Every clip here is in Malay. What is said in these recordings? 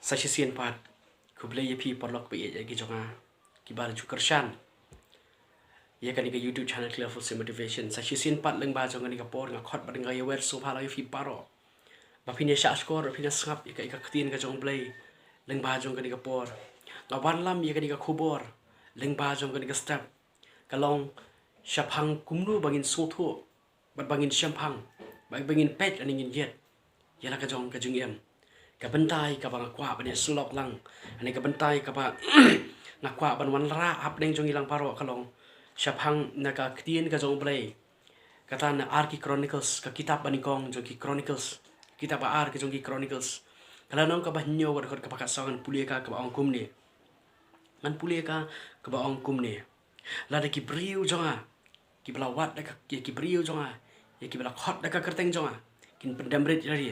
Sasisian pat kublai yapi porlok pe ya gi jonga Kiba jukershan ya kan ga YouTube channel clear for motivation sasisian pat leng ba jonga ni ka por nga khot ba nga ya wer so phala yapi paro ba phine sha score phine sngap ya ka ktin ka jong blai leng ba jonga ni ka por nga wan lam ya ka ni ka khubor leng ba jonga ni ka step kalong shaphang kumnu bangin sotho ba bangin shampang ba bangin pet aning yet ya la ka jong ka jingim ka bentai ka bang kwa bane slok lang ani ka bentai ka ba ngakwa ban wan ra hap deng jong ilang paro kalong shaphang naka ktien ka jong blai kata na arki chronicles ka kitab banikong jong ki chronicles kitab ar ka jong ki chronicles kala nong ka ba nyo war ka pakat sangan pulia ka ba ong kumne ngan pulia ka ba ong kumne la de ki briu jonga ki bla wat da ka ki briu jonga ya ki bla khot da ka kerteng jonga kin pendamrit lari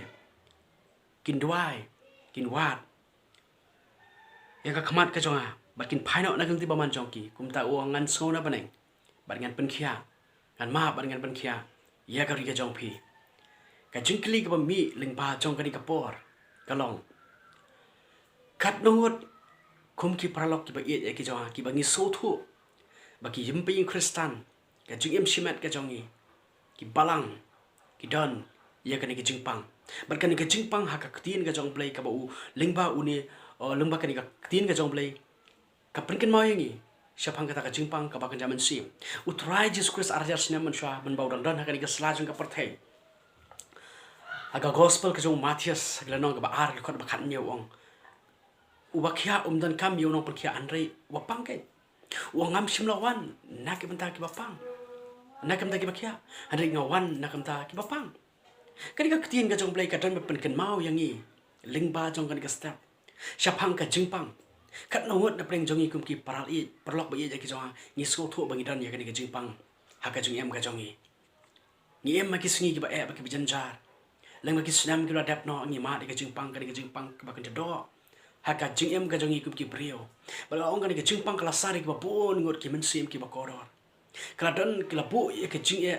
kin duai kin wat ya ka khamat ka jonga bat kin phaino na gangti baman jongki kumta o ngan so na baneng bat ngan Pynkhiah ngan ma bat ngan Pynkhiah ya ka ri ka jongpi ka jingkli ka mi ling ba jong ka ni ka por kalong kat nongot kum ki pralok ki ba ye ki jonga ki ba ngi so thu ba ki yimpi kristan ka jingim shimat ka jongi ki balang ki don ya ka ni ki jingpang bat kan ka jingpang ha ka tin ka jong play ka ba u lingba uni lingba ka ni ka tin ka jong play ka prinkin mau yangi siapang kata ka jingpang ka ba kan jaman sim utrai Jesus Christ arjar sinam man sha man bau dan ha ka ni ka slajung ka Pyrthei aga gospel ka jong Matthias la nong ka ba ar ka ba khan nyeu ong ubakhia dan kam yo nong Pynkhiah anrei wa pangke wa ngam sim lawan nak benta ki ba pang nak benta ki ba khia anrei ngawan nak benta ki ba pang kani ka ktin ka jong play ka don pen kan mau yangi lingba jong kan ka step siapang ka jingpang kat nongot na preng jongi kum ki paral i perlok ba ye ki jonga ni sko thu bangi dan ya kani ka jingpang ha ka jing em ka jongi ni em ma ki singi ki ba e ba ki janjar leng ma ki snam ki la dap no ngi ma de ka jingpang ka ba kan do ha ka jing em ka jongi kum ki brio ba la ong ka ni ka jingpang kala sari ki ba bon ngot ki men sim ki ba koror kala don ki la bu ye ka jing e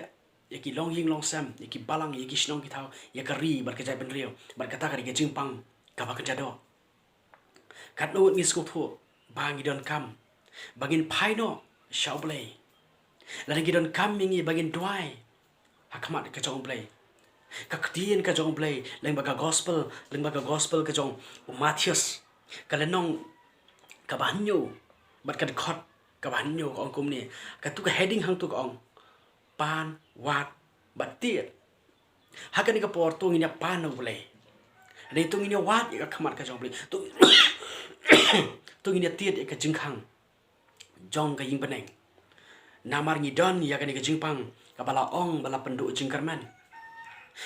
ya ki long ying long sam ya ki balang ya ki snong ki thau ya ka ri bar ka jai ben rio bar kata ka ni ka jingpang ka ba kan do kat no ni sko thu bangi don kam bagin Phai no shaublei la ngi don kam mingi bagin duai hakmat ka jong blei ka ktien ka jong blei leng baga gospel ka jong Matthias ka lenong ka banyo bat ka khot ka banyo ong kum ni ka tu ka heading hang tu ka ong pan wat batir hakani ka por tu ngi na pan no blei ni tu ngi na wat ka khamat ka jong blei tu tu ngi tiet ka jingkhang jong ka ying baneng namar ngi don ya ka ni ka jingpang ka bala ong bala pendu jingkarman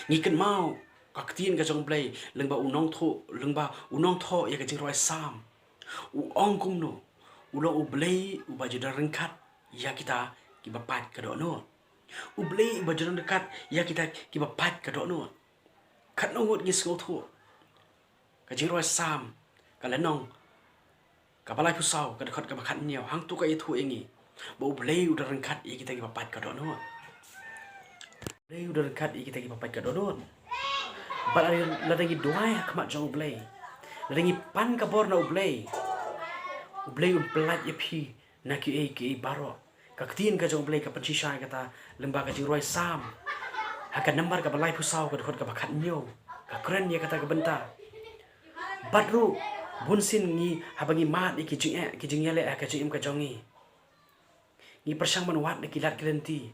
ngi kan mau ka ktien ka jong blei lengba unong tho ya ka jingroi sam u ong kum no u lo u blei u ba jidar rengkat ya kita ki bapat ka do no u blei ba jidar rengkat ya kita ki bapat ka do no khat no ngot ngi sko thu ka jingroi sam ka lenong ka balai pusau ka dekat ka bakhat niau hang tu ka i thu engi bo blei u dar rengkat ya kita ki bapat ka do no blei u dar rengkat ya kita ki bapat ka do no ba la dangi duai khmat jong blei la dangi pan ka bor na u blei u plat ye phi na ki baro ka ktin ka jong blei ka pan shisha kata lemba ka jingroi sam ha ka number ka balai pusau ka dekat ka bakhat niau ka kren ya kata ka Bynta badru bunsin ngi habangi mat ki jing yale ka jing ka jongi ngi persang man wat ki lat Lynti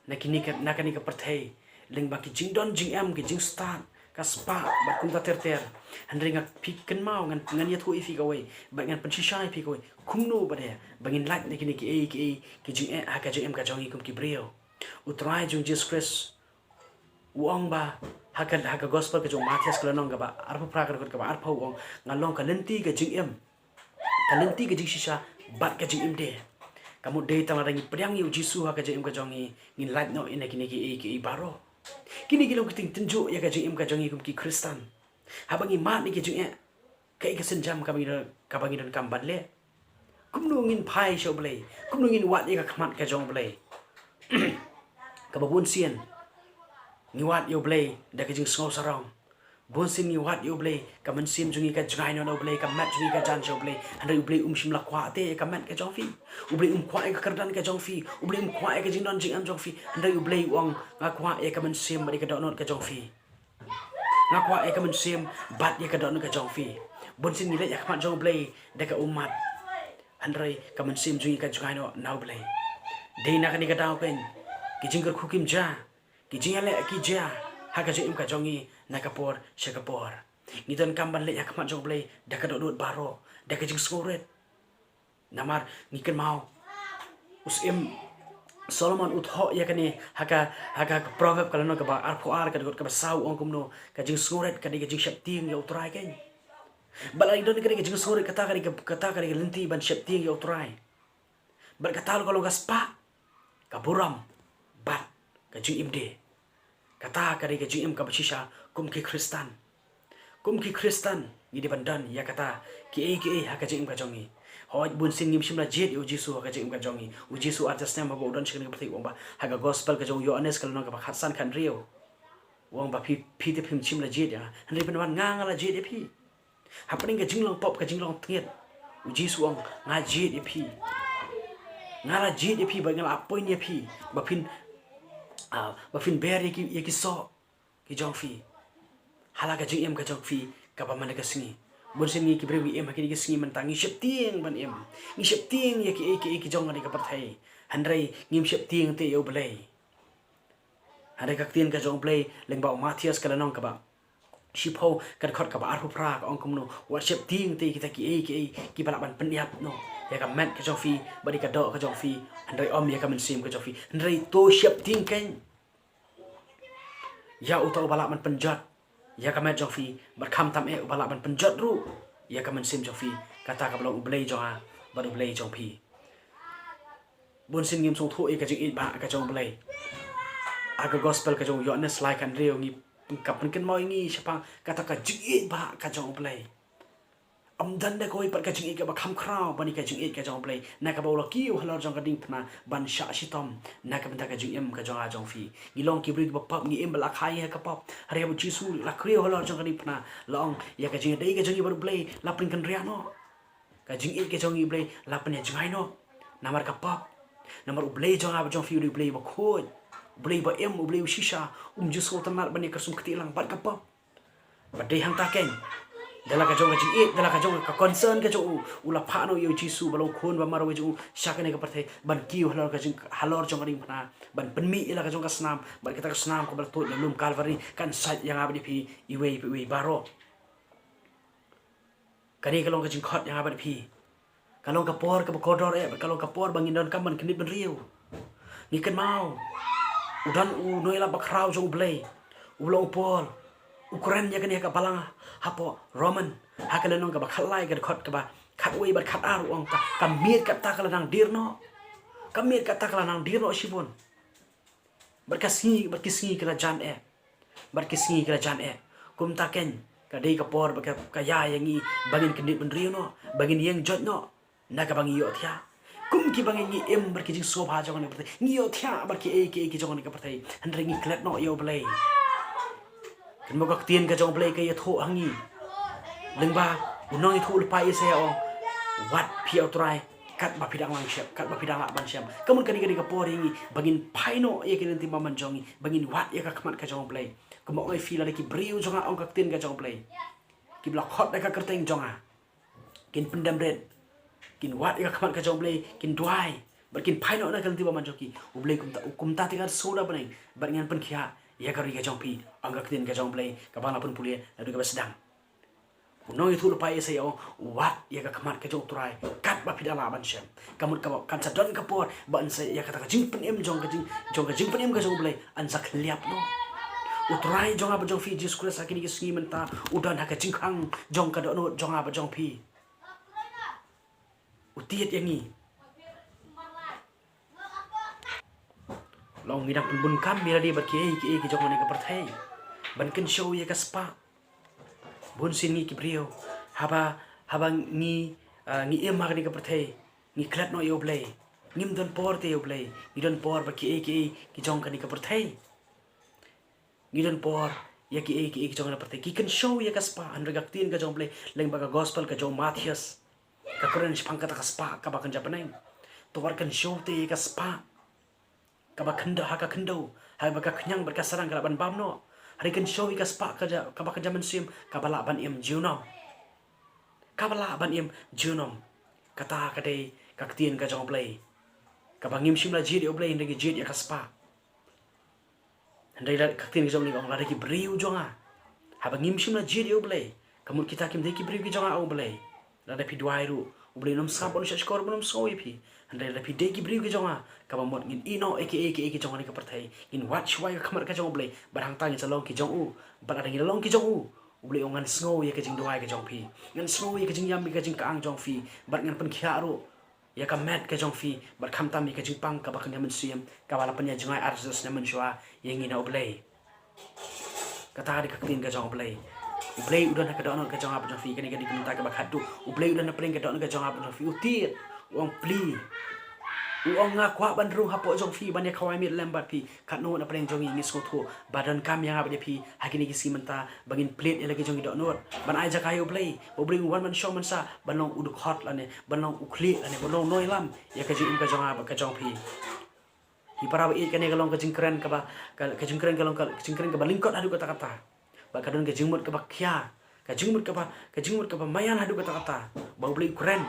na ki Naka ni ka Pyrthei lengba ki jing don jing em ki jing start ka spa bat kum ta ter handringa piken mau ngan ya thu ifi ka we ba ngan shisha ifi ka we kumno ba de bangin lat ni ki jing ka jing em ka jongi kum ki brio utrai jung Jesus Christ uang ba haka gospel ka jong Matthias ka nong ka ba arpa pra ka ba arpa uang ngalong ka Lynti ka jing em ka Lynti ka jing shisha bat ka jing em de kamu de tama rangi pedang yu jisu ha ka jing em ka jongi ngin lat no ina ki baro kini gilo kiting tenju ya ka jing em ka jongi kum ki kristan habangi mat ni ki jing ka senjam ka bangi don kam ban le kum no ngin Phai show blei kum no ngin wat ya ka khamat ka jong blei ka babun sien ngi wat yo blei da ka jing so sarong bon sim ni wat yo blay ka man sim jungi ka jngai no blay ka mat jungi ka jan jo blay handai blay sim la kwa te ka mat ka jong fi blay kwa ka kardan ka jong fi blay kwa ka jing don jing am jong fi handai blay wang nga kwa ka man sim bari ka don ka jong fi nga kwa ka man sim bat ya ka don ka jong fi bon sim ni le ya ka jong blay de ka umat handai ka man sim jungi ka jngai no now blay dei na ka ni ka daw ken ki jingker khukim ja ki jingale ki ja ha ka jim ka jongi na kapor shakapor ni don kamban le yakmat jong blay da ka dot baro da ka jing scoret namar ni ken mau us em Solomon utho ya kani haka proverb kala no ka ba ar pho ar ka dot ka sau ong kumno ka jing scoret ka di ka jing shap ting ya utrai ken balai don ka di ka jing scoret kata ka Lynti ban shap ting ya utrai bar kata kalau ka spa ka buram bat ka jing imde kata kari ka Jingim ka shisha kum ki Kristen ni di bandan ya kata kiei ha ka Jingim ka jongi hoj bun sin nim shimla jet u Jesu ha ka Jingim ka jongi u Jesu atas nama ba udan shikni ka pati wong ba ha ka gospel ka jong Yohanes ka no ka khatsan kan rio wong ba pi te phim shimla jet ya hanri ban wan nga la jet pi ha paning ka jinglong pop ka jinglong tiet u Jesu ong nga jet pi nga la jet pi ba nga apoin ya pi ba fin ber ye ki so ki jong fi hala ka Jingim ka jong fi ka ba man ka singi bon sin ni ki brewi em ha ki singi man tangi shep ting ban em ni shep ting ye ki jong ni ka Pyrthei handrai ngim shep ting te yo blay handai ka tin ka jong blay leng ba Matthias ka lanong ka ba shipho ka khot ka ba ar pra ka ong kumno wa shep ting te kita ki bala ban penyap no ya ka mat ka jong fi bari ka do ka jong fi handai om ya ka men sim ka jong fi handai to shep ting ken ya utau balak man penjat ya ka mat jong fi bar kham tam e balak man penjat ru ya ka men sim jong fi kata ka balong ublay jong a bar ublay jong fi bon sin ngim song tho e ka jing ba ka jong blay aga gospel ka jong Yohanes like kan reo ngi ka pen mo ngi siapa kata ka jing ba ka jong blay dan da koi par ka jing ka ba kham khrao bani ka jing ka jong blay na ka bawla kiu halor jong ka ding phna ban sha shitom na ka benta ka jing em ka jong a jong fi ngilong ki brit ba pap ngi em bala khai ka pap hari bu Jesu la krio halor jong ka ding phna long ya ka jing dei ka jing bar blay la pin kan ria no ka jing ka jong i blay la pin ya jing no namar ka pap namar blay jong a jong fi blay ba khoi blay ba em blay shisha Jesu tanar bani ka sum khti lang bat ka pap ba dei hang ta ken dalam kajong kajing dalam kajong ka concern kajong ula phano yo Jesu balong khon ba maro ju shakane ka Pyrthei ban kiu halor kajing halor jong ring phna ban penmi ila kajong ka snam ban kita ka snam ko bal to lum Calvary kan sat yang abdi pi iwe baro kani kalong kajing khot yang abdi pi kalong ka por ka kodor e kalong ka por bangin don kam ban knit ban riu ni kan mau udan u noila bakrau jong blay ulong pol Ukraine ya kan ya ka balang hapo Roman hakala nong ka ba khalai ka khot ka ba khat wei ba khat ar ong ka miet ka ta kala nang dirno ka miet ka ta kala nang dirno shibon berkasi kala jan e berkasi kala jan e kum ta ken ka dei ka por ba ka ya yangi bangin kendit ben rino bangin yang jot no na ka bangi yo thya kum ki bangi ni em berkijing sobha jong ni Pyrthei ni yo thya berki ki jong ni ka Pyrthei handring ni klet no yo blay kan mo ka tien ka jong blay ka ye tho hangi lengba unong itu lupa saya oh wat piau try kat ba pidang lang siap kat ba pidang lak ban siap kamun kani kani ka poringi bangin paino ye kini timba man jongi bangin wat ye ka khamat ka jong blay kamo ngai fila lagi briu jonga ong ka tien ka jong blay ki blok hot ka kerteng jonga kin pendam red kin wat ye ka khamat ka jong blay kin duai berkin paino na kan timba man joki ublay kumta tingar soda banai baringan Pynkhiah ya ka ri ka jong pi ong ka tien ka jong blay ka bala pun pulia adu ka sedang Unong itu lupa saya wat ya ka khamat ka jong turai kat ba pidala ban syam kamut ka kan sadon ka por ban saya ya kata ka jing pen em jong ka jing pen em ka jong blay an sak liap no utrai jong ba jong fi Jesus Christ akini ki sngi menta udan ha ka jing khang jong ka do no jong ba jong pi utiet yang ni long midang pun kam mira di ba ki jong ni ka Pyrthei ban ken show ya ka spa bon sin ni kibrio haba ni em ma ni ka Pyrthei ni klat no yo blay ngim don por te yo blay ni don por ba ki jong ka ni ka Pyrthei ni don por ya kiei ke jong na Pyrthei ki kan show ya ka spa an regak tin ka jong play leng baga gospel ka jong Matthias ka Korean spang ka spa ka ba kan japaneng to war kan show te ka spa ka ba khanda ha ka khando ha ba ka khnyang ber ka sarang ka ban bam no hari kan show ka spa ka ba kan jaman sim ka bala ban em junom ka bala ban em junom kata ka dei ka tin ka jong play ka bangim sim la jid yo play ndegi jid ya ka spa andai la ka tin ka jong ni ong la ki briu jonga ha bangim sim la jid yo play kamut kita kim dei ki briu ki jonga ong play la da pi duai ru ubli nom sa bon skor bon so pi andai la pi dei ki briu ki jonga ka ba mot ngin ino aka ki jonga ni ka Pyrthei in watch why ka kamar ka jong play barang tang sa long ki jong u bar ada ngi long ki jong u ubli ong ngan snow ye ka jing duai ka jong pi ngan snow ye ka jing yam ka jing ka ang jong fi bar ngan Pynkhiah ru ya ka mat ka jong fi bar kham tam ka jing pang ka ba kan yaman siam ka bala panya jingai arsus naman shwa yang ina ublay kata di ka tin ka jong ublay ublay udan ka don ka jong apa jong fi kan ka di minta ka ba khadu ublay udan na pring ka don ka jong apa jong fi utir uang pli uang ngakwa ban ru hapo jong fi ban ya khawai mit lembat pi kat no na pring jong ngis ko thu badan kam yang apa dia pi hakini ki simenta bangin plate ya lagi jong dok not ban ai jakai ublay ublay wan man show man sa ban long uduk hot la ne ban long ukli la ne ban long noi lam ya ka jing ka jong apa ka jong pi di para ba kan ya kalong ka jing keren ka ba ka jing keren kalong ka jing keren ka ba lingkot adu kata kata ba kadon ka jing mut ka ba khia ka jing mut ka ba mayan adu kata kata ba ublay keren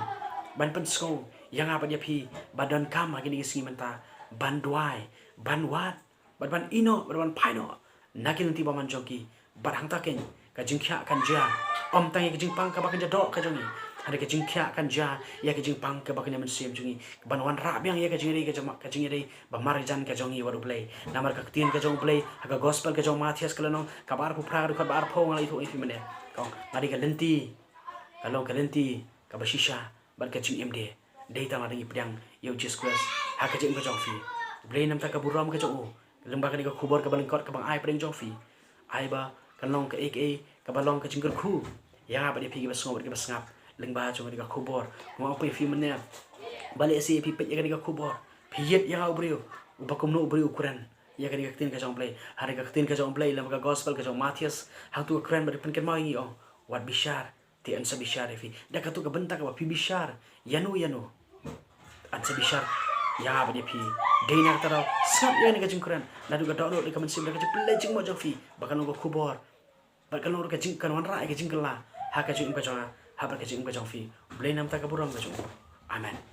ban pen sko yang apa dia pi badan kam lagi ni singi menta ban duai ban wat ban ino ban Phai no nakin Lynti ba man joki bar hang taken ka Pynkhiah kan ja om tang ka jing pang ka ba kan ja dok ka jongi ada ka Pynkhiah kan ja ya ka jing pang ka ba kan man sim jongi ban wan ra biang ya ka jing ri ka jama ka jing ri ba mar jan ka jongi waru play namar ka tin ka jong play ka gospel ka jong Matthias kalano ka bar pu pra ka bar pho ngai thu ifi mane ko mari ka Lynti kalong ka Lynti ka ba shisha ban ka Jingim de dei tang ada pedang yo just quest ha ka jing ka jong fi blay nam ta ka buram ka jong lembah ka ni ka khubor ka balengkot ka bang ai pedang jong fi ai ba kan long ka aka ka balong ka jingker khu ya ba dia pi ka sngop ka sngap lembah jong ka khubor mo apa fi mane balik si pi pet ya ka ni ka khubor piyet ya ka ubrio ubakum no ubrio ukuran ya ka ni ka tin ka jong play ha ka tin ka jong play lam ka gospel ka jong Matthias ha tu keren ba pen ken mai ngi oh wat bishar ti an sa bishar fi da ka tu ka Bynta ka ba pi bishar yanu an sa bishar ya ba dia pi deina ka taro sap ya ni ka jing keren la du ka download ka man sim ka play jing mo jong fi bakan lo khubor bakan lo ka jing kan wan ra ka jing kala ha ka jing ka jong ha ba ka jing ka jong fi blay nam ta ka buram ka jong amen